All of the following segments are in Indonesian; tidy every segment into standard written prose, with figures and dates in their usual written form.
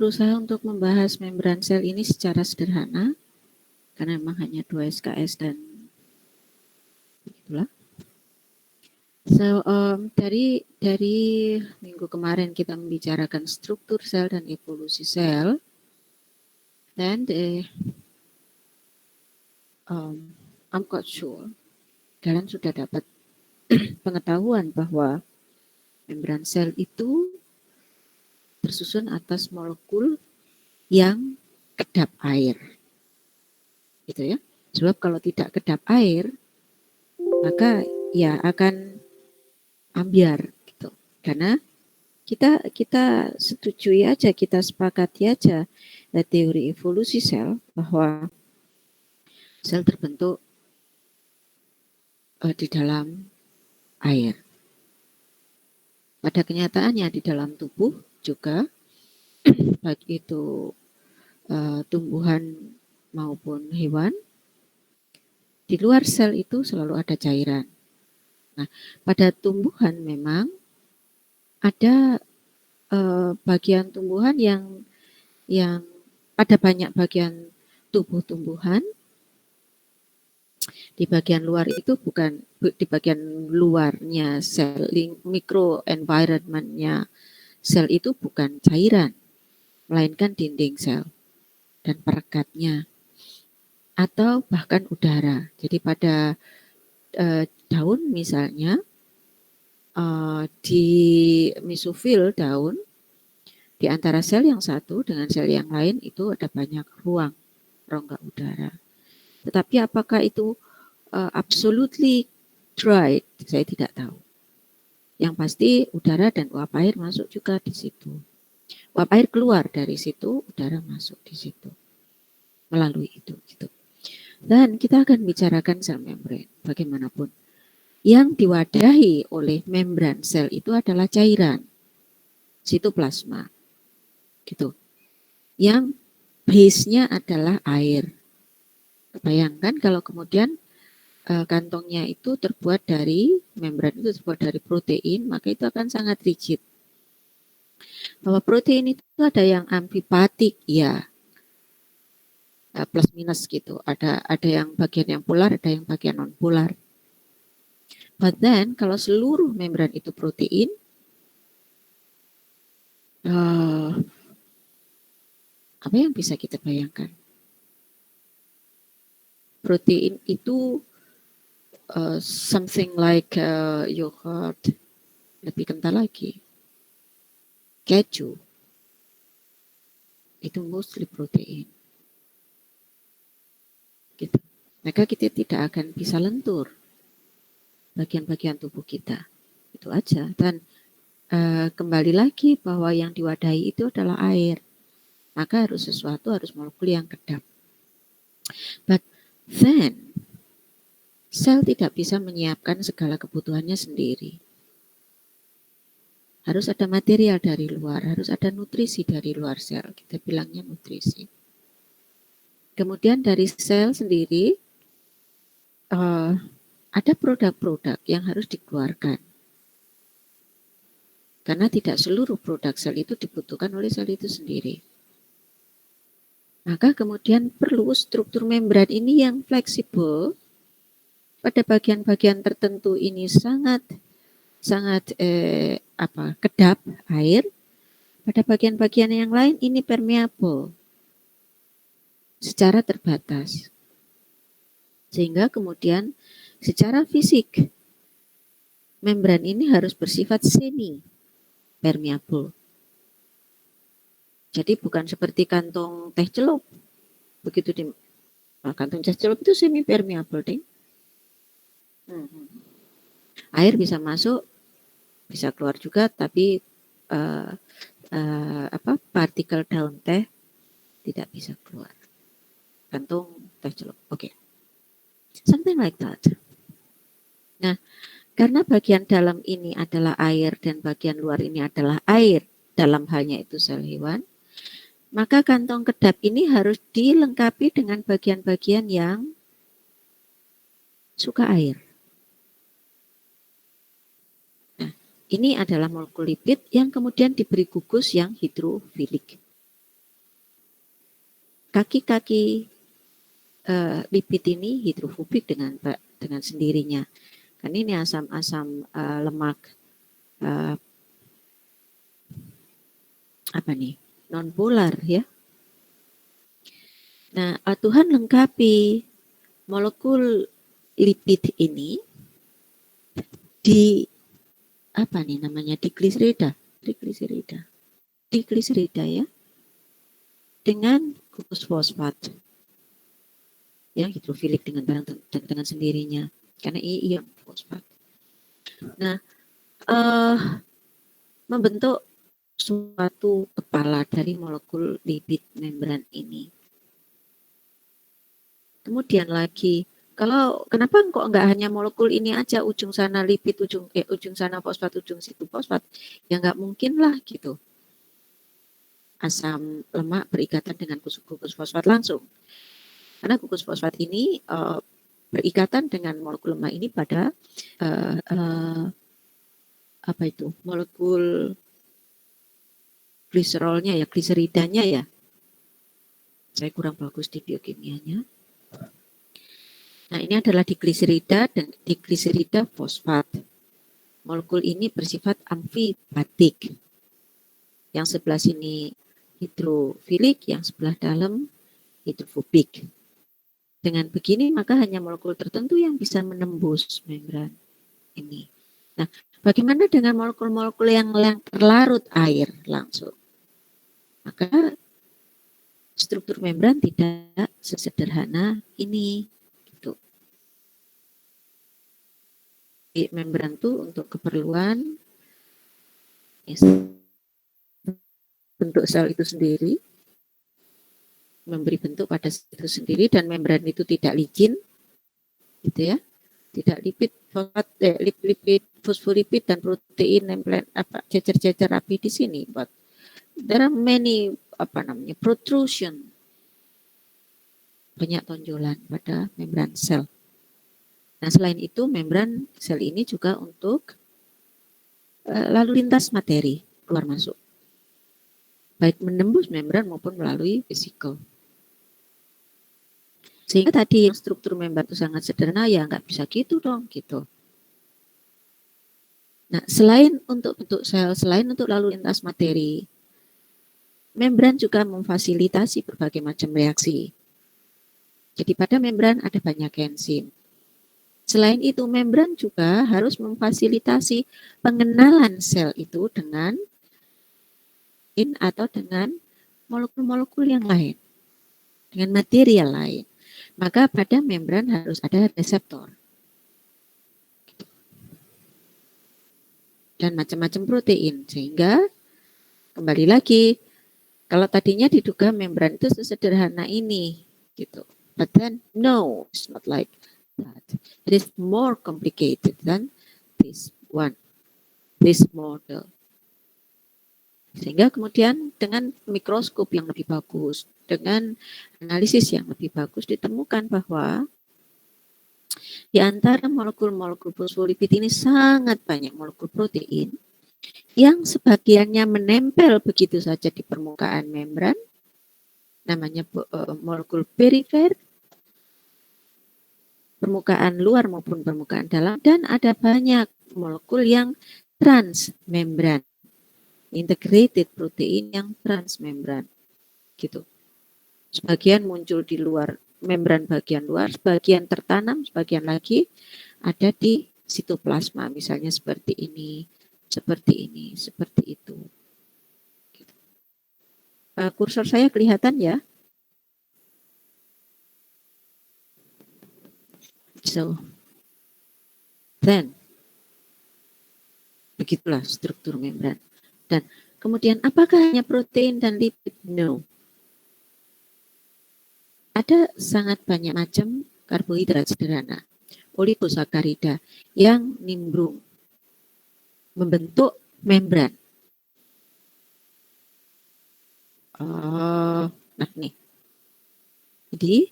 berusaha untuk membahas membran sel ini secara sederhana, karena memang hanya 2 SKS dan begitulah. So, dari minggu kemarin kita membicarakan struktur sel dan evolusi sel, dan I'm quite sure kalian sudah dapat pengetahuan bahwa membran sel itu tersusun atas molekul yang kedap air, gitu ya. Sebab kalau tidak kedap air, maka ya akan ambiar, gitu. Karena kita setujui aja, kita sepakati aja teori evolusi sel bahwa sel terbentuk di dalam air. Pada kenyataannya di dalam tubuh juga, baik itu tumbuhan maupun hewan, di luar sel itu selalu ada cairan. Nah, pada tumbuhan memang ada bagian tumbuhan yang ada banyak bagian tubuh tumbuhan. Di bagian luar itu bukan, di bagian luarnya sel, mikro environment-nya sel itu bukan cairan, melainkan dinding sel dan perekatnya, atau bahkan udara. Jadi pada daun misalnya, di mesofil daun, di antara sel yang satu dengan sel yang lain itu ada banyak ruang, rongga udara. Tetapi apakah itu absolutely dry? Saya tidak tahu. Yang pasti udara dan uap air masuk juga di situ. Uap air keluar dari situ, udara masuk di situ. Melalui itu, gitu. Dan kita akan bicarakan sel membran. Bagaimanapun, yang diwadahi oleh membran sel itu adalah cairan, sitoplasma, gitu. Yang base-nya adalah air. Bayangkan kalau kemudian kantongnya itu terbuat dari, membran itu terbuat dari protein, maka itu akan sangat rigid. Bahwa protein itu ada yang amfipatik, ya, plus minus gitu. Ada yang bagian yang polar, ada yang bagian non polar. But then kalau seluruh membran itu protein, apa yang bisa kita bayangkan? Protein itu something like yogurt, lebih kental lagi. Keju, itu mostly protein. Gitu. Maka kita tidak akan bisa lentur bagian-bagian tubuh kita. Itu aja. Dan kembali lagi bahwa yang diwadahi itu adalah air. Maka harus molekul yang kedap. But then, sel tidak bisa menyiapkan segala kebutuhannya sendiri. Harus ada material dari luar, harus ada nutrisi dari luar sel. Kita bilangnya nutrisi. Kemudian dari sel sendiri, ada produk-produk yang harus dikeluarkan. Karena tidak seluruh produk sel itu dibutuhkan oleh sel itu sendiri. Maka kemudian perlu struktur membran ini yang fleksibel. Pada bagian-bagian tertentu ini sangat kedap air. Pada bagian-bagian yang lain ini permeable secara terbatas. Sehingga kemudian secara fisik membran ini harus bersifat semi permeable. Jadi bukan seperti kantong teh celup. Begitu di kantong teh celup itu semi permeable, ding. Air bisa masuk, bisa keluar juga, tapi partikel daun teh tidak bisa keluar. Kantong teh celup. Oke. Something like that. Nah, karena bagian dalam ini adalah air dan bagian luar ini adalah air, dalam halnya itu sel hewan, maka kantong kedap ini harus dilengkapi dengan bagian-bagian yang suka air. Nah, ini adalah molekul lipid yang kemudian diberi gugus yang hidrofilik. kaki-kaki lipid ini hidrofobik dengan sendirinya. Kan ini asam-asam lemak non polar ya. Nah, Tuhan lengkapi molekul lipid ini di digliserida ya, dengan gugus fosfat ya, hidrofilik dengan sendirinya karena ion fosfat. Nah, membentuk suatu kepala dari molekul lipid membran ini. Kemudian lagi, kenapa kok nggak hanya molekul ini aja, ujung sana lipid, ujung sana fosfat, ujung situ fosfat? Ya nggak mungkin lah gitu. Asam lemak berikatan dengan gugus fosfat langsung. Karena gugus fosfat ini berikatan dengan molekul lemak ini pada molekul gliserolnya ya, gliseridanya ya. Saya kurang bagus di biokimianya. Nah, ini adalah digliserida dan digliserida fosfat. Molekul ini bersifat amfibatik. Yang sebelah sini hidrofilik, yang sebelah dalam hidrofobik. Dengan begini maka hanya molekul tertentu yang bisa menembus membran ini. Nah, bagaimana dengan molekul-molekul yang terlarut air langsung? Maka struktur membran tidak sesederhana ini. Membran itu untuk keperluan bentuk sel itu sendiri, memberi bentuk pada sel itu sendiri, dan membran itu tidak licin, gitu ya, tidak lipid, fosfolipid dan protein nempel cecer-cecer rapi di sini, but there are many protrusion, banyak tonjolan pada membran sel. Nah, selain itu membran sel ini juga untuk lalu lintas materi keluar masuk, baik menembus membran maupun melalui vesikel. Sehingga tadi yang struktur membran itu sangat sederhana, ya nggak bisa gitu dong gitu. Nah, selain untuk bentuk sel, selain untuk lalu lintas materi, membran juga memfasilitasi berbagai macam reaksi. Jadi pada membran ada banyak enzim. Selain itu, membran juga harus memfasilitasi pengenalan sel itu dengan molekul-molekul yang lain, dengan material lain. Maka pada membran harus ada reseptor. Dan macam-macam protein. Sehingga, kembali lagi, kalau tadinya diduga membran itu sesederhana ini, gitu. But then, no, it's not like that. It is more complicated than this model. Sehingga kemudian dengan mikroskop yang lebih bagus, dengan analisis yang lebih bagus, ditemukan bahwa di antara molekul-molekul fosfolipid ini sangat banyak molekul protein yang sebagiannya menempel begitu saja di permukaan membran, namanya molekul perifer, permukaan luar maupun permukaan dalam, dan ada banyak molekul yang transmembran, integrated protein yang transmembran, gitu. Sebagian muncul di luar membran bagian luar, sebagian tertanam, sebagian lagi ada di sitoplasma, misalnya seperti ini, seperti itu. Kursor saya kelihatan ya? So, then, begitulah struktur membran. Dan kemudian apakah hanya protein dan lipid? No. Ada sangat banyak macam karbohidrat sederhana, oligosakarida yang nimbrung membentuk membran. Nah nih, jadi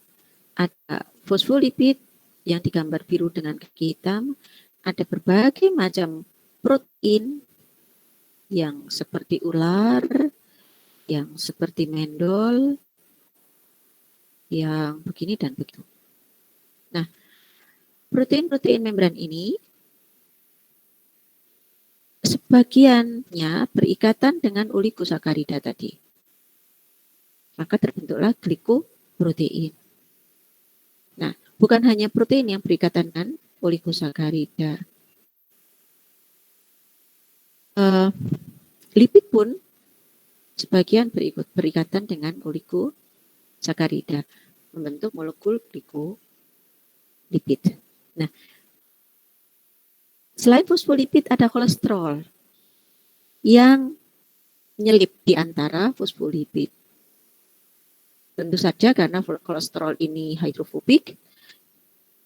ada fosfolipid yang digambar biru dengan kaki hitam, ada berbagai macam protein yang seperti ular, yang seperti mendol, yang begini dan begitu. Nah, protein-protein membran ini sebagiannya berikatan dengan oligosakarida tadi. Maka terbentuklah glikoprotein. Nah, bukan hanya protein yang berikatan dengan oligosakarida. Lipid pun sebagian berikatan dengan oligosakarida, membentuk molekul glikolipid. Nah, selain fosfolipid ada kolesterol yang menyelip di antara fosfolipid. Tentu saja karena kolesterol ini hidrofobik,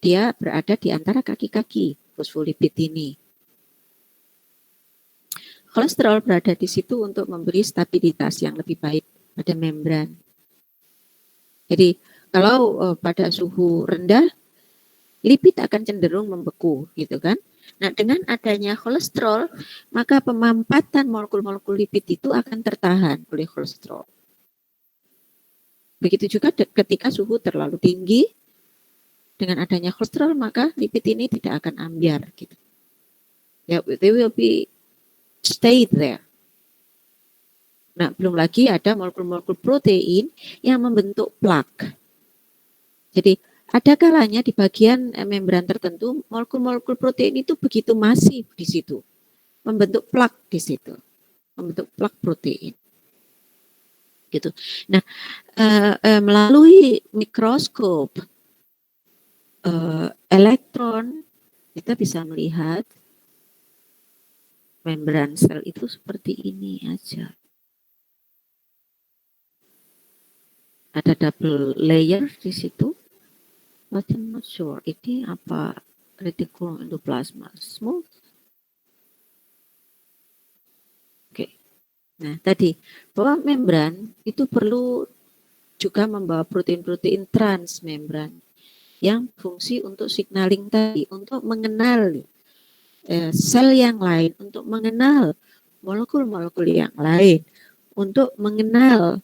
dia berada di antara kaki-kaki fosfolipid ini. Kolesterol berada di situ untuk memberi stabilitas yang lebih baik pada membran. Jadi kalau pada suhu rendah, lipid akan cenderung membeku, gitu kan? Nah, dengan adanya kolesterol, maka pemampatan molekul-molekul lipid itu akan tertahan oleh kolesterol. Begitu juga ketika suhu terlalu tinggi, dengan adanya kolesterol, maka lipid ini tidak akan ambiar, gitu. Ya, they will be stay there. Nah, belum lagi ada molekul-molekul protein yang membentuk plak. Jadi, ada kalanya di bagian membran tertentu, molekul-molekul protein itu begitu masif di situ, membentuk plak di situ, membentuk plak protein. Gitu. Nah, melalui mikroskop elektron, kita bisa melihat membran sel itu seperti ini aja. Ada double layer di situ. But I'm not sure. Ini apa reticulum endoplasma smooth? Oke. Nah, tadi bahwa membran itu perlu juga membawa protein-protein transmembran yang fungsi untuk signaling tadi, untuk mengenal sel yang lain, untuk mengenal molekul-molekul yang lain, untuk mengenal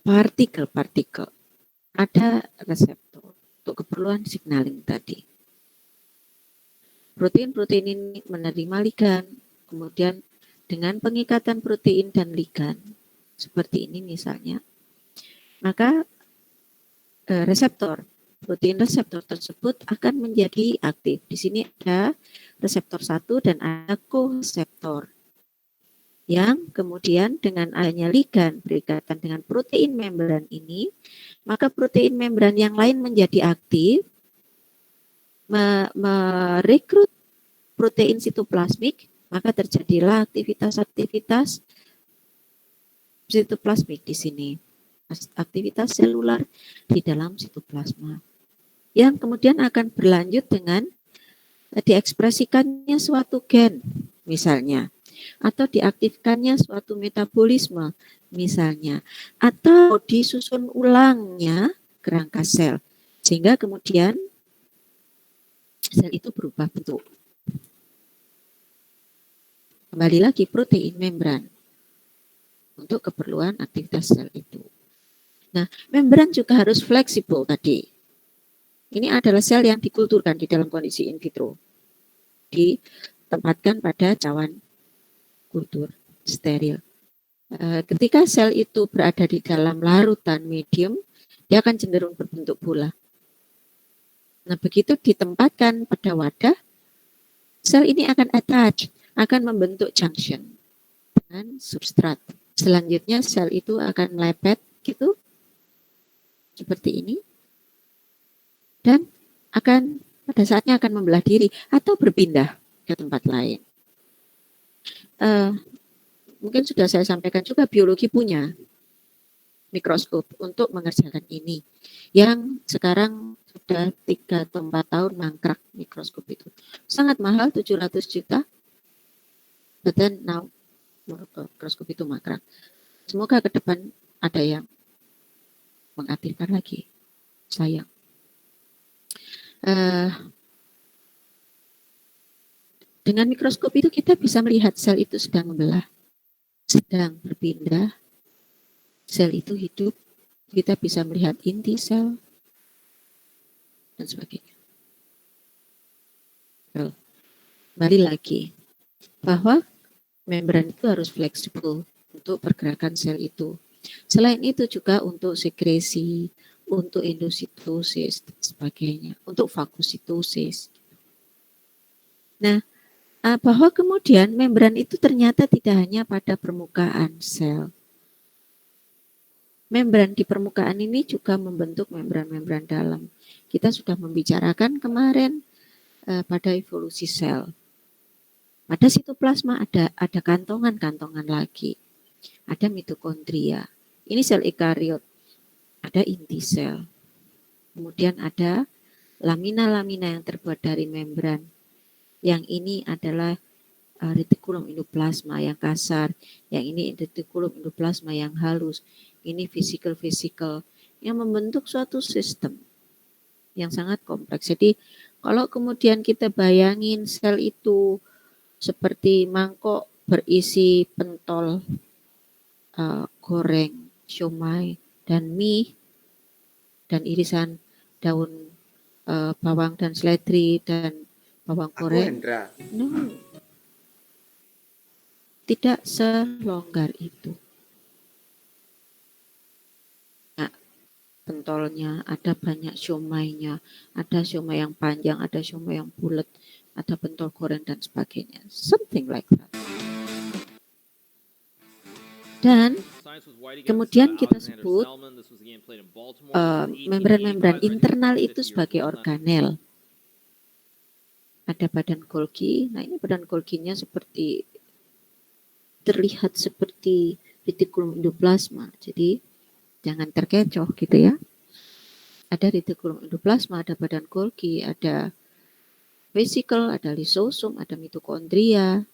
partikel-partikel. Ada reseptor untuk keperluan signaling tadi. Protein-protein ini menerima ligan, kemudian dengan pengikatan protein dan ligan, seperti ini misalnya, maka reseptor, protein reseptor tersebut akan menjadi aktif. Di sini ada reseptor 1 dan ada koreseptor yang kemudian dengan adanya ligan berikatan dengan protein membran ini, maka protein membran yang lain menjadi aktif, merekrut protein sitoplasmik, maka terjadilah aktivitas-aktivitas sitoplasmik di sini, aktivitas selular di dalam sitoplasma, yang kemudian akan berlanjut dengan diekspresikannya suatu gen, misalnya, atau diaktifkannya suatu metabolisme, misalnya, atau disusun ulangnya kerangka sel, sehingga kemudian sel itu berubah bentuk. Kembali lagi protein membran untuk keperluan aktivitas sel itu. Nah, membran juga harus fleksibel tadi. Ini adalah sel yang dikulturkan di dalam kondisi in vitro. Ditempatkan pada cawan kultur steril. Ketika sel itu berada di dalam larutan medium, dia akan cenderung berbentuk bola. Nah, begitu ditempatkan pada wadah, sel ini akan attach, akan membentuk junction dengan substrat. Selanjutnya sel itu akan melepet gitu, seperti ini, dan akan pada saatnya akan membelah diri atau berpindah ke tempat lain. Mungkin sudah saya sampaikan juga, biologi punya mikroskop untuk mengerjakan ini, yang sekarang sudah 3 atau 4 tahun mangkrak mikroskop itu. Sangat mahal, 700 juta, but then now mikroskop itu mangkrak. Semoga ke depan ada yang mengaktifkan lagi. Sayang. Dengan mikroskop itu kita bisa melihat sel itu sedang membelah, sedang berpindah, sel itu hidup, kita bisa melihat inti sel, dan sebagainya. Kembali lagi, bahwa membran itu harus fleksibel untuk pergerakan sel itu. Selain itu juga untuk sekresi, untuk endositosis, dan sebagainya, untuk fagositosis. Nah, bahwa kemudian membran itu ternyata tidak hanya pada permukaan sel. Membran di permukaan ini juga membentuk membran-membran dalam. Kita sudah membicarakan kemarin pada evolusi sel. Pada sitoplasma ada kantongan-kantongan lagi. Ada mitokondria. Ini sel ekariot. Ada inti sel. Kemudian ada lamina-lamina yang terbuat dari membran. Yang ini adalah retikulum endoplasma yang kasar. Yang ini retikulum endoplasma yang halus. Ini vesikel-vesikel yang membentuk suatu sistem yang sangat kompleks. Jadi kalau kemudian kita bayangin sel itu seperti mangkok berisi pentol goreng, siomay, dan mie, dan irisan daun bawang dan seledri dan bawang goreng. No, tidak selonggar itu. Nah, pentolnya ada banyak siomaynya, ada siomay yang panjang, ada siomay yang bulat, ada pentol goreng dan sebagainya. Something like that. Dan kemudian kita sebut membran-membran internal itu sebagai organel. Ada badan Golgi. Nah, ini badan Golginya seperti terlihat seperti retikulum endoplasma. Jadi jangan terkecoh gitu ya. Ada retikulum endoplasma, ada badan Golgi, ada vesikel, ada lisosom, ada mitokondria,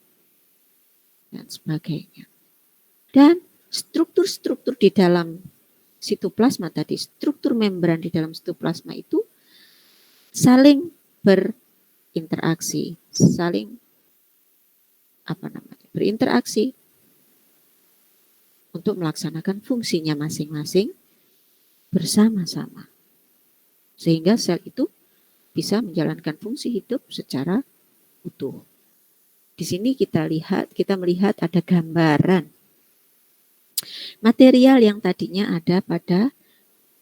dan sebagainya. Dan struktur-struktur di dalam sitoplasma tadi, struktur membran di dalam sitoplasma itu saling berinteraksi, saling berinteraksi untuk melaksanakan fungsinya masing-masing bersama-sama. Sehingga sel itu bisa menjalankan fungsi hidup secara utuh. Di sini kita melihat ada gambaran material yang tadinya ada pada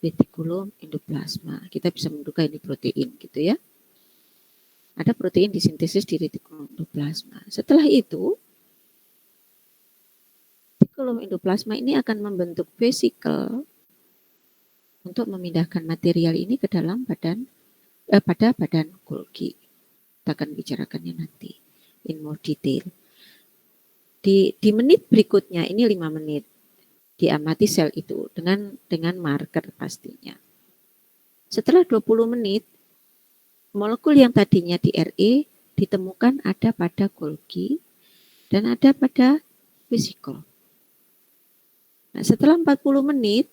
retikulum endoplasma. Kita bisa menduga ini protein gitu ya. Ada protein disintesis di retikulum endoplasma. Setelah itu, retikulum endoplasma ini akan membentuk vesikel untuk memindahkan material ini ke dalam pada badan Golgi. Kita akan bicarakannya nanti in more detail. Di menit berikutnya, ini 5 menit, diamati sel itu dengan marker pastinya. Setelah 20 menit, molekul yang tadinya di RE ditemukan ada pada Golgi dan ada pada vesikel. Nah, setelah 40 menit,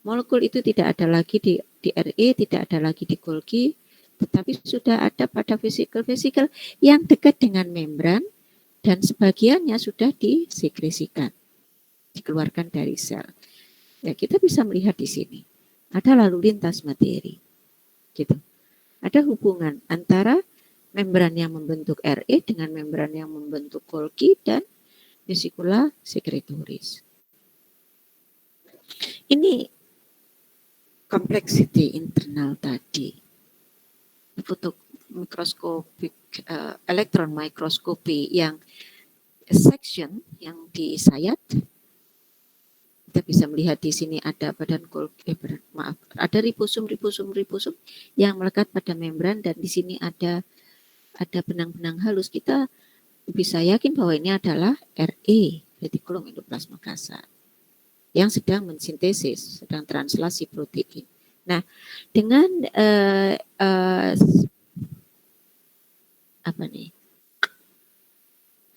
molekul itu tidak ada lagi di RE, tidak ada lagi di Golgi, tetapi sudah ada pada vesikel-vesikel yang dekat dengan membran dan sebagiannya sudah disekresikan, dikeluarkan dari sel. Ya, kita bisa melihat di sini ada lalu lintas materi, gitu. Ada hubungan antara membran yang membentuk RE dengan membran yang membentuk Golgi dan vesikula sekretoris. Ini kompleksiti internal tadi. Foto mikroskopik, elektron mikroskopi yang section yang disayat. Kita bisa melihat di sini ada badan Golgi, ada ribosom yang melekat pada membran, dan di sini ada benang-benang halus. Kita bisa yakin bahwa ini adalah RE, retikulum endoplasma kasar, yang sedang mensintesis, sedang translasi protein. Nah, dengan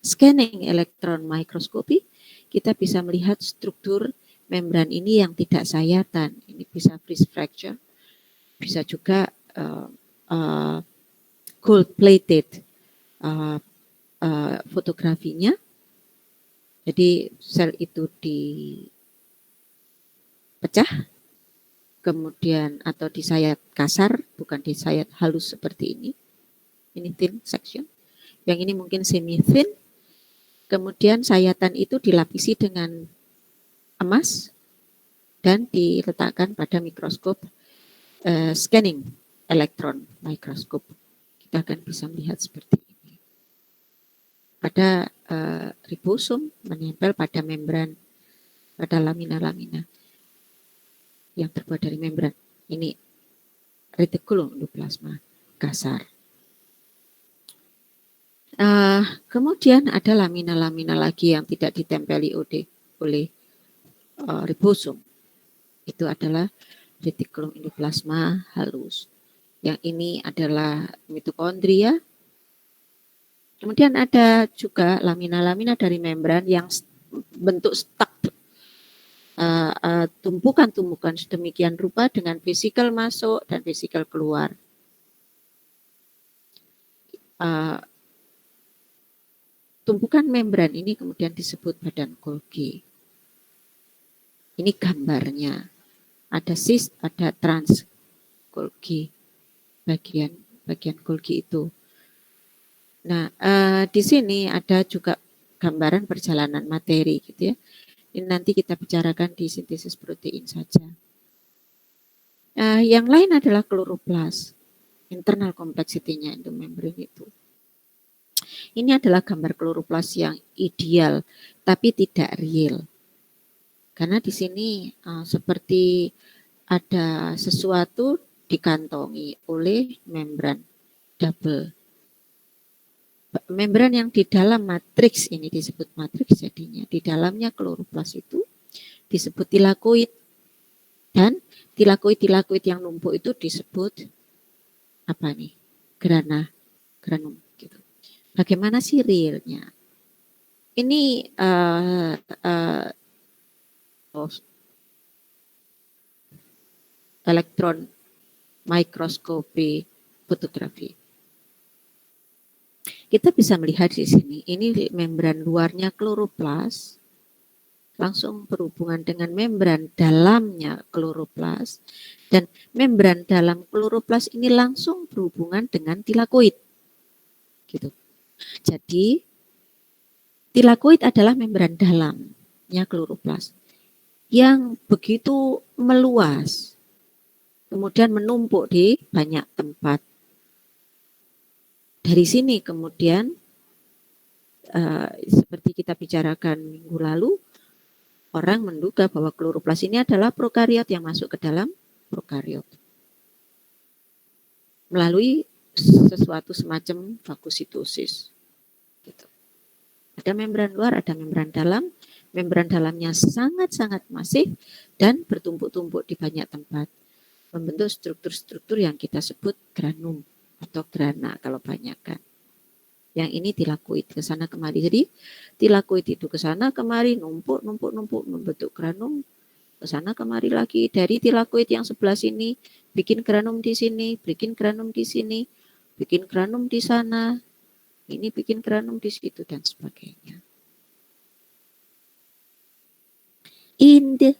scanning elektron mikroskopi, kita bisa melihat struktur membran ini yang tidak sayatan. Ini bisa freeze fracture, bisa juga gold plated fotografinya. Jadi sel itu dipecah kemudian atau di sayat kasar, bukan di sayat halus seperti ini. Ini thin section. Yang ini mungkin semi thin. Kemudian sayatan itu dilapisi dengan emas dan diletakkan pada mikroskop scanning elektron mikroskop. Kita akan bisa melihat seperti ini. Pada ribosom menempel pada membran, pada lamina-lamina yang terbuat dari membran. Ini retikulum endoplasma kasar. Kemudian ada lamina-lamina lagi yang tidak ditempeli oleh ribosom. Itu adalah retikulum endoplasma halus. Yang ini adalah mitokondria. Kemudian ada juga lamina-lamina dari membran yang bentuk stuck, tumpukan-tumpukan sedemikian rupa dengan vesikel masuk dan vesikel keluar. Tumpukan membran ini kemudian disebut badan Golgi. Ini gambarnya. Ada cis, ada trans Golgi. Bagian Golgi itu. Nah, di sini ada juga gambaran perjalanan materi gitu ya. Ini nanti kita bicarakan di sintesis protein saja. Yang lain adalah kloroplas. Internal complexity-nya endomembran itu. Ini adalah gambar kloroplas yang ideal, tapi tidak real. Karena di sini seperti ada sesuatu dikantongi oleh membran double. Membran yang di dalam matriks ini disebut matriks jadinya. Di dalamnya kloroplas itu disebut tilakoid. Dan tilakoid yang numpuk itu disebut apa nih? Granum gitu. Bagaimana sih realnya? Ini elektron mikroskopi fotografi. Kita bisa melihat di sini, ini membran luarnya kloroplas, langsung berhubungan dengan membran dalamnya kloroplas, dan membran dalam kloroplas ini langsung berhubungan dengan tilakoid. Gitu. Jadi, tilakoid adalah membran dalamnya kloroplas yang begitu meluas, kemudian menumpuk di banyak tempat. Dari sini kemudian, seperti kita bicarakan minggu lalu, orang menduga bahwa kloroplas ini adalah prokariot yang masuk ke dalam prokariot melalui sesuatu semacam fagositosis. Gitu. Ada membran luar, ada membran dalam. Membran dalamnya sangat-sangat masif dan bertumpuk-tumpuk di banyak tempat, membentuk struktur-struktur yang kita sebut granum atau grana kalau banyak kan. Yang ini tilakoid ke sana kemari. Jadi tilakoid itu ke sana kemari, numpuk membentuk granum, ke sana kemari lagi. Dari tilakoid yang sebelah sini bikin granum di sini, bikin granum di sini, bikin granum di sana, ini bikin granum di situ dan sebagainya. In the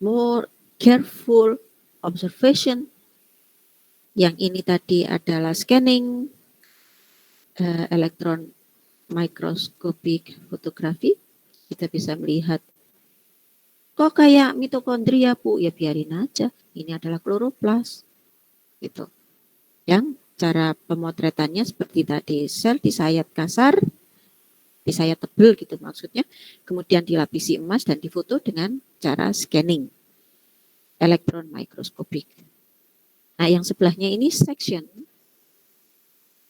more careful observation, yang ini tadi adalah scanning elektron mikroskopik fotografi, kita bisa melihat kok kayak mitokondria Bu, ya biarin aja, ini adalah kloroplas gitu. Yang cara pemotretannya seperti tadi, sel disayat kasar, disayat tebal gitu maksudnya, kemudian dilapisi emas dan difoto dengan cara scanning elektron mikroskopik. Nah, yang sebelahnya ini section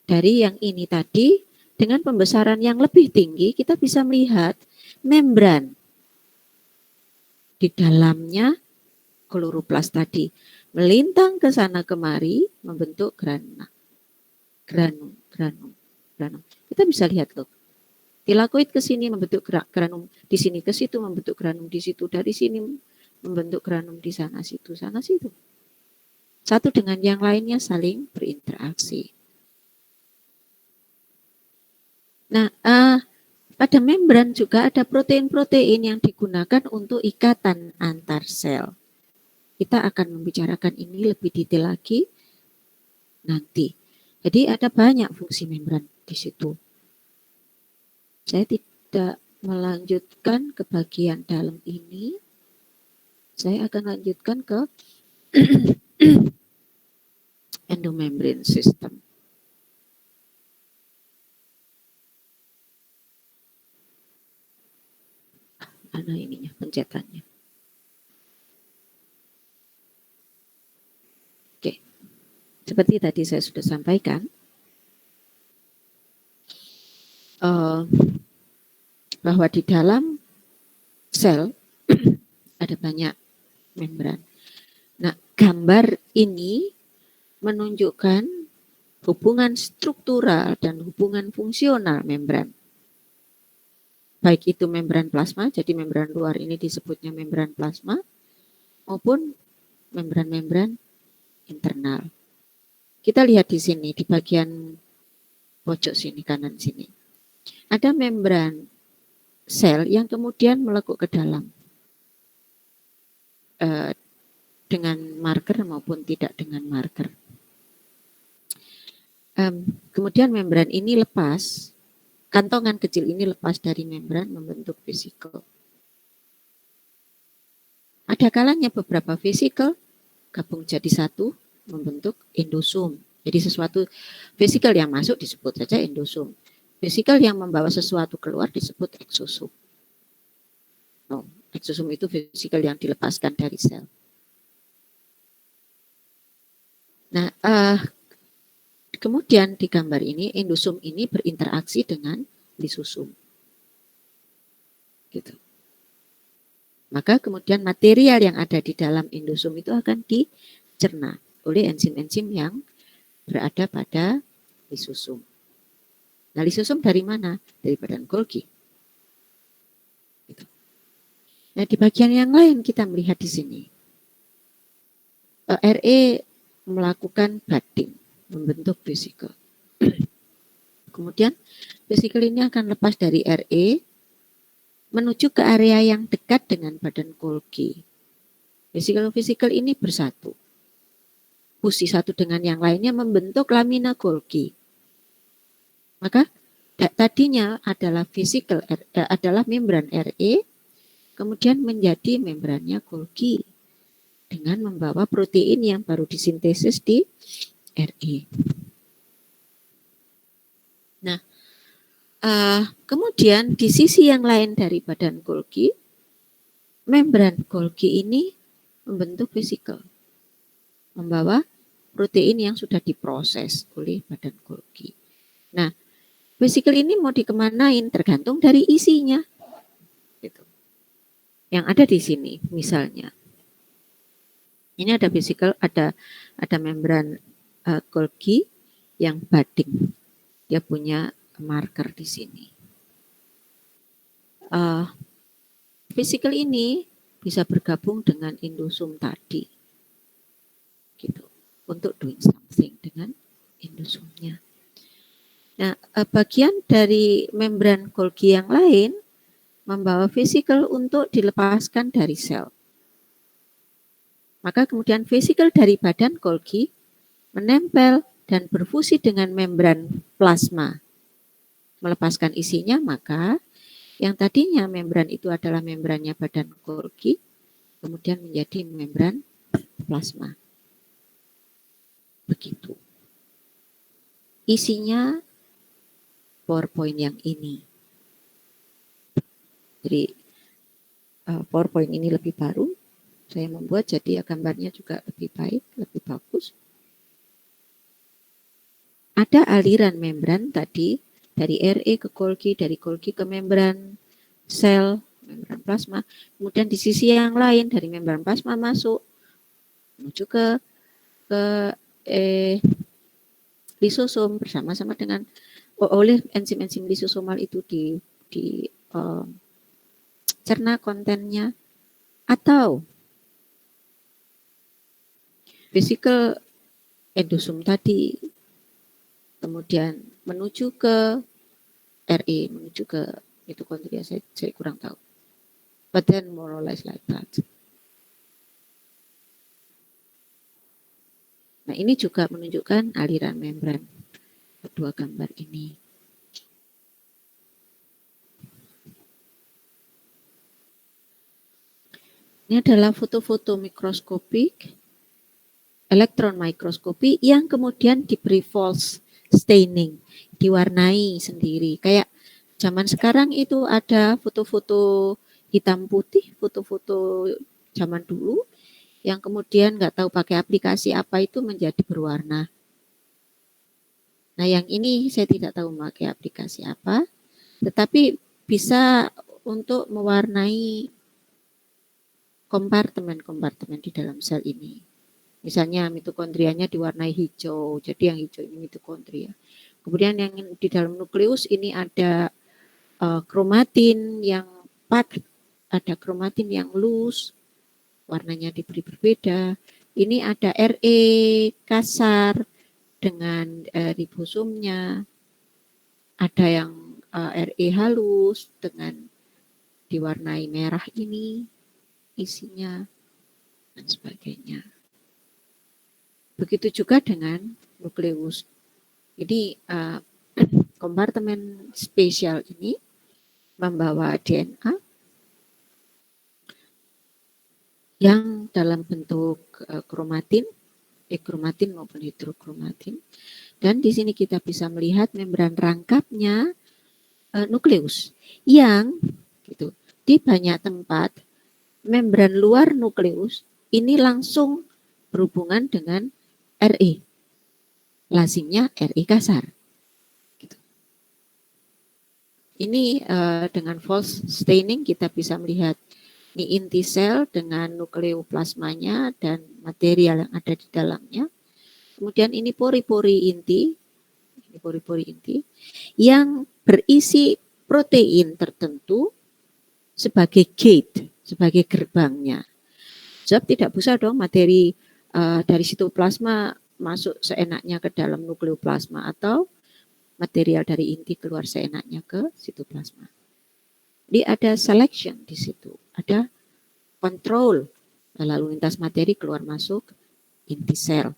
dari yang ini tadi dengan pembesaran yang lebih tinggi, kita bisa melihat membran di dalamnya kloroplas tadi melintang ke sana kemari membentuk granum. Kita bisa lihat loh. Tilakoid ke sini membentuk granum, di sini ke situ membentuk granum di situ, dari sini membentuk granum di sana situ. Satu dengan yang lainnya saling berinteraksi. Nah, pada membran juga ada protein-protein yang digunakan untuk ikatan antar sel. kita akan membicarakan ini lebih detail lagi nanti. Jadi ada banyak fungsi membran di situ. Saya tidak melanjutkan ke bagian dalam ini. Saya akan lanjutkan ke endomembrane system. Mana ininya pencetannya? Oke, seperti tadi saya sudah sampaikan, bahwa di dalam sel ada banyak membran. Nah, gambar ini menunjukkan hubungan struktural dan hubungan fungsional membran. Baik itu membran plasma, jadi membran luar ini disebutnya membran plasma, maupun membran-membran internal. Kita lihat di sini, di bagian pojok sini, kanan sini. Ada membran sel yang kemudian melekuk ke dalam. Dengan marker maupun tidak dengan marker. Kemudian membran ini lepas, kantongan kecil ini lepas dari membran membentuk vesikel. Ada kalanya beberapa vesikel gabung jadi satu membentuk endosum. Jadi sesuatu vesikel yang masuk disebut saja endosum. Vesikel yang membawa sesuatu keluar disebut eksosum. Oh, eksosum itu vesikel yang dilepaskan dari sel. Nah, kemudian di gambar ini endosum ini berinteraksi dengan lisosum. Gitu. Maka kemudian material yang ada di dalam endosum itu akan dicerna oleh enzim-enzim yang berada pada lisosum. Nah, lisosum dari mana? Dari badan Golgi. Gitu. Nah, di bagian yang lain kita melihat di sini. RE melakukan budding, membentuk vesikel. Kemudian vesikel ini akan lepas dari RE menuju ke area yang dekat dengan badan Golgi. Vesikel-vesikel ini bersatu. Fusi satu dengan yang lainnya membentuk lamina Golgi. Maka tadinya adalah vesikel adalah membran RE, kemudian menjadi membrannya Golgi dengan membawa protein yang baru disintesis di RE. Nah, kemudian di sisi yang lain dari badan Golgi, membran Golgi ini membentuk vesikel, membawa protein yang sudah diproses oleh badan Golgi. Nah, vesikel ini mau dikemanain tergantung dari isinya. Gitu. Yang ada di sini, misalnya. Ini ada vesikel, ada membran Golgi yang budding. Dia punya marker di sini. Vesikel ini bisa bergabung dengan endosum tadi, gitu, untuk doing something dengan endosumnya. Nah, bagian dari membran Golgi yang lain membawa vesikel untuk dilepaskan dari sel. Maka kemudian vesikel dari badan Golgi menempel dan berfusi dengan membran plasma. Melepaskan isinya, maka yang tadinya membran itu adalah membrannya badan Golgi, kemudian menjadi membran plasma. Begitu. Isinya PowerPoint yang ini. Jadi PowerPoint ini lebih baru. Saya membuat jadi gambarnya juga lebih baik, lebih bagus. Ada aliran membran tadi dari RE ke Golgi, dari Golgi ke membran sel, membran plasma. Kemudian di sisi yang lain dari membran plasma masuk menuju ke lisosom bersama-sama dengan oleh enzim-enzim lisosomal itu cerna kontennya, atau vesikel endosum tadi kemudian menuju ke RE, menuju ke mitokondria. Saya kurang tahu, but then more or less like that. Nah, ini juga menunjukkan aliran membran kedua gambar ini. Ini adalah foto-foto mikroskopik, elektron mikroskopi yang kemudian diberi false staining, diwarnai sendiri. Kayak zaman sekarang itu ada foto-foto hitam putih, foto-foto zaman dulu yang kemudian nggak tahu pakai aplikasi apa itu menjadi berwarna. Nah, yang ini saya tidak tahu pakai aplikasi apa, tetapi bisa untuk mewarnai kompartemen-kompartemen di dalam sel ini. Misalnya mitokondrianya diwarnai hijau, jadi yang hijau ini mitokondria. Kemudian yang di dalam nukleus ini ada kromatin yang padat, ada kromatin yang loose, warnanya diberi berbeda. Ini ada RE kasar dengan ribosomnya, ada yang RE halus dengan diwarnai merah ini isinya dan sebagainya. Begitu juga dengan nukleus. Jadi kompartemen spesial ini membawa DNA yang dalam bentuk kromatin, ekromatin maupun hidrokromatin. Dan di sini kita bisa melihat membran rangkapnya nukleus yang gitu, di banyak tempat membran luar nukleus ini langsung berhubungan dengan RE. Lazimnya RE kasar. Gitu. Ini dengan false staining kita bisa melihat ini inti sel dengan nukleoplasmanya dan material yang ada di dalamnya. Kemudian ini pori-pori inti, yang berisi protein tertentu sebagai gate, sebagai gerbangnya. Sebab tidak bisa dong materi dari sitoplasma masuk seenaknya ke dalam nukleoplasma atau material dari inti keluar seenaknya ke sitoplasma. Jadi ada selection di situ, ada kontrol lalu lintas materi keluar masuk inti sel.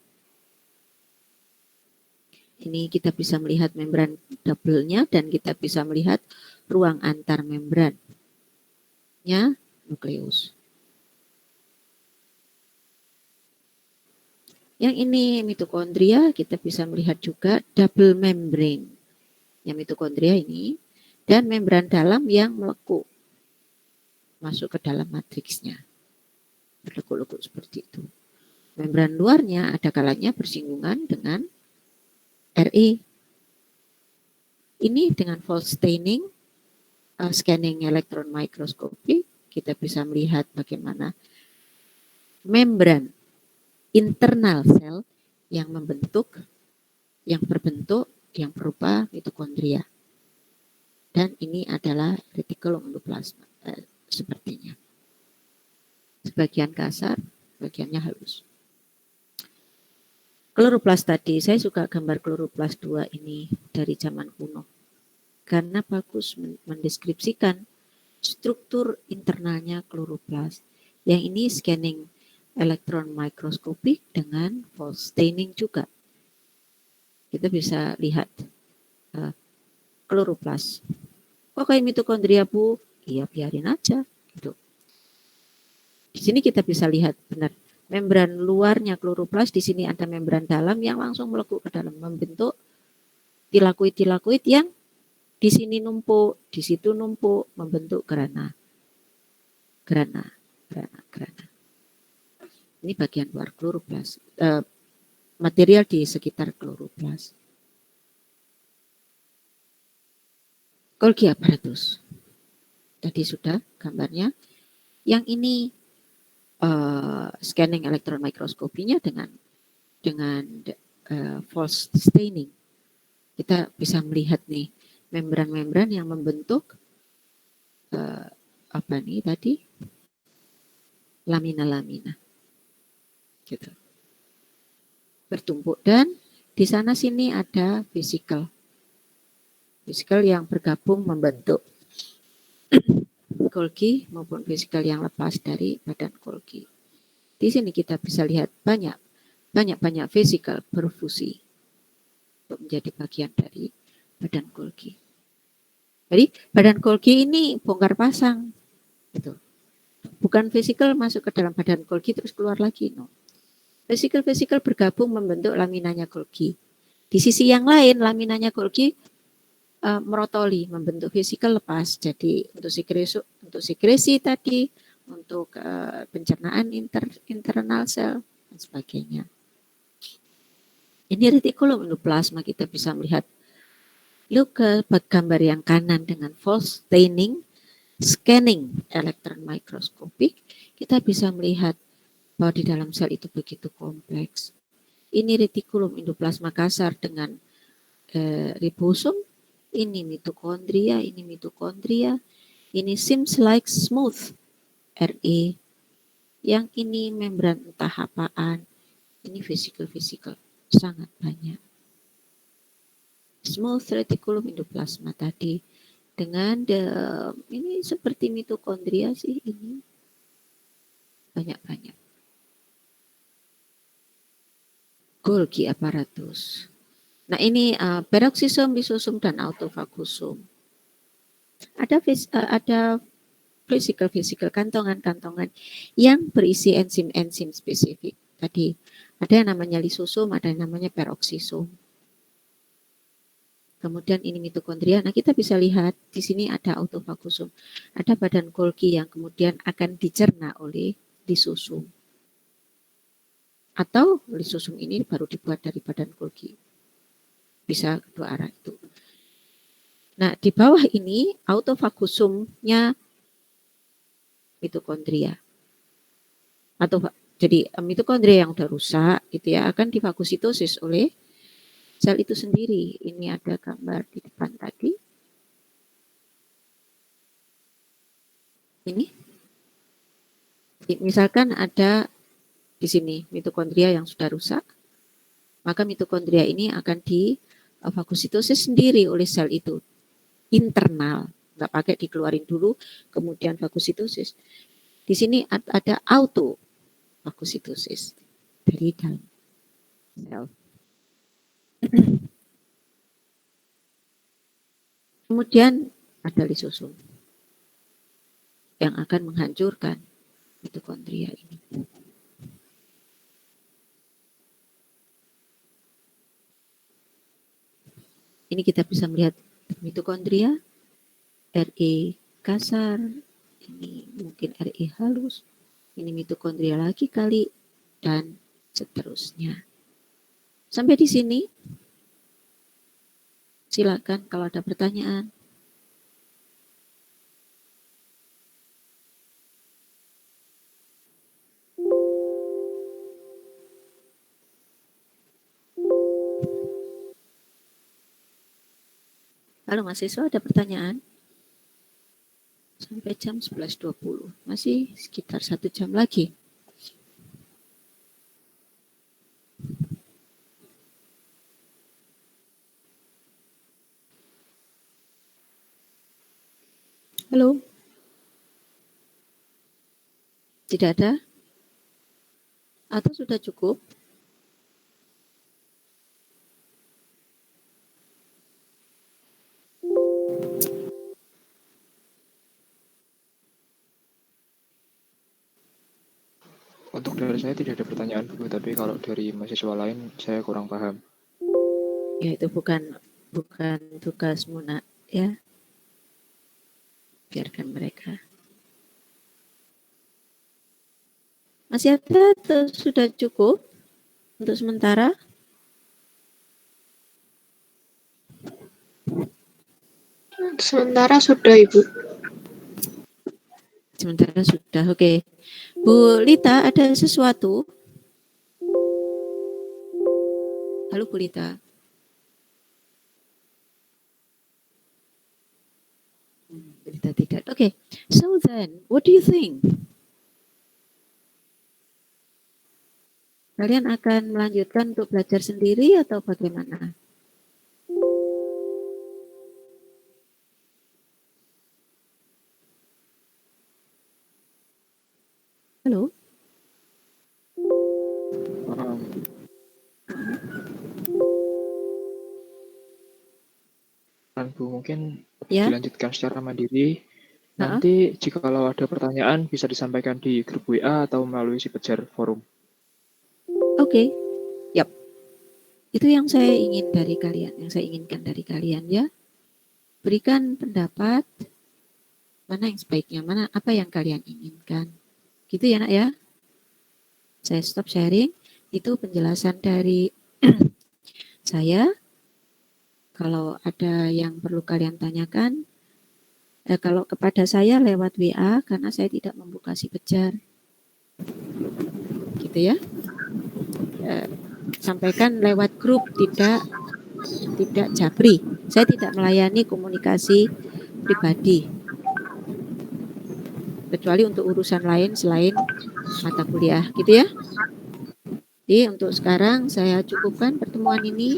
Ini kita bisa melihat membran double-nya dan kita bisa melihat ruang antar membrannya nukleus. Yang ini mitokondria, kita bisa melihat juga double membrane. Yang mitokondria ini dan membran dalam yang melekuk masuk ke dalam matriksnya. Berlekuk-lekuk seperti itu. Membran luarnya ada kalanya bersinggungan dengan RE. Ini dengan false staining, scanning elektron mikroskopi, kita bisa melihat bagaimana membran internal sel yang berbentuk, yang berupa mitokondria. Dan ini adalah retikulum endoplasma, sepertinya. Sebagian kasar, bagiannya halus. Kloroplas tadi, saya suka gambar kloroplas 2 ini dari zaman kuno. Karena bagus mendeskripsikan struktur internalnya kloroplas. Yang ini scanning elektron mikroskopik dengan false staining juga. Kita bisa lihat kloroplas. Kok kayak mitokondria, Bu? Iya, biarin aja. Gitu. Di sini kita bisa lihat benar membran luarnya kloroplas, di sini ada membran dalam yang langsung melekuk ke dalam membentuk tilakoid yang di sini numpuk, di situ numpuk, membentuk grana. Ini bagian luar kloroplas, material di sekitar kloroplas. Golgi apparatus. Tadi sudah gambarnya. Yang ini scanning elektron mikroskopinya dengan false staining. Kita bisa melihat nih membran-membran yang membentuk apa nih tadi? Lamina-lamina. Gitu. Bertumpuk dan di sana sini ada vesicle. Vesicle yang bergabung membentuk Golgi maupun vesicle yang lepas dari badan Golgi. Di sini kita bisa lihat banyak banyak-banyak physical berfusi untuk menjadi bagian dari badan Golgi. Jadi badan Golgi ini bongkar pasang, gitu. Bukan physical masuk ke dalam badan Golgi terus keluar lagi, no. Physical bergabung membentuk laminanya Golgi. Di sisi yang lain, laminanya Golgi merotoli, membentuk physical lepas. Jadi untuk sekresi tadi, untuk pencernaan internal sel dan sebagainya. Ini retikulum endoplasma, kita bisa melihat ke gambar yang kanan dengan false staining, scanning elektron mikroskopik, kita bisa melihat bahwa di dalam sel itu begitu kompleks. Ini retikulum endoplasma kasar dengan ribosom, ini mitokondria, ini seems like smooth RE, yang ini membran entah apaan, ini physical, sangat banyak. Smooth reticulum endoplasma tadi dengan ini seperti mitokondria sih, ini banyak-banyak. Golgi apparatus. Nah ini peroksisom, lisosum dan autofagosum. Ada physical kantongan-kantongan yang berisi enzim-enzim spesifik. Tadi ada yang namanya lisosum, ada yang namanya peroksisom. Kemudian ini mitokondria. Nah, kita bisa lihat di sini ada autofagosum. Ada badan Golgi yang kemudian akan dicerna oleh lisosum. Atau lisosum ini baru dibuat dari badan Golgi. Bisa kedua arah itu. Nah, di bawah ini autofagosumnya mitokondria. Jadi mitokondria yang udah rusak itu ya akan difagositosis oleh sel itu sendiri. Ini ada gambar di depan tadi. Ini. Misalkan ada di sini mitokondria yang sudah rusak, maka mitokondria ini akan difagositosis sendiri oleh sel itu. Internal, nggak pakai dikeluarin dulu, kemudian fagositosis. Di sini ada autofagositosis dari dalam sel. Kemudian ada lisosum yang akan menghancurkan mitokondria ini. Ini kita bisa melihat mitokondria, RE kasar, ini mungkin RE halus, ini mitokondria lagi kali, dan seterusnya. Sampai di sini, silakan kalau ada pertanyaan. Halo mahasiswa, ada pertanyaan? Sampai jam 11.20, masih sekitar 1 jam lagi. Halo? Tidak ada? Atau sudah cukup? Untuk dari saya tidak ada pertanyaan dulu, tapi kalau dari mahasiswa lain saya kurang paham. Ya itu bukan tugasmu nak, ya. Biarkan mereka. Masih ada atau sudah cukup untuk sementara? Sementara sudah, Ibu. Sementara sudah, oke. Bu Lita, ada sesuatu? Halo Bu Lita. Lita tidak. Oke. So then, what do you think? Kalian akan melanjutkan untuk belajar sendiri atau bagaimana? Halo? silakan Bu, mungkin Ya. dilanjutkan secara mandiri. Nanti jikalau ada pertanyaan bisa disampaikan di grup WA atau melalui si Pejar forum. Oke. Yap. Itu yang saya ingin dari kalian, yang saya inginkan dari kalian ya. Berikan pendapat mana yang sebaiknya, mana apa yang kalian inginkan. Gitu ya, Nak ya. Saya stop sharing. Itu penjelasan dari saya. Kalau ada yang perlu kalian tanyakan, kalau kepada saya lewat WA karena saya tidak membuka si Pejar. Gitu ya. Sampaikan lewat grup, tidak japri. Saya tidak melayani komunikasi pribadi. Kecuali untuk urusan lain selain mata kuliah, gitu ya. Jadi untuk sekarang saya cukupkan pertemuan ini.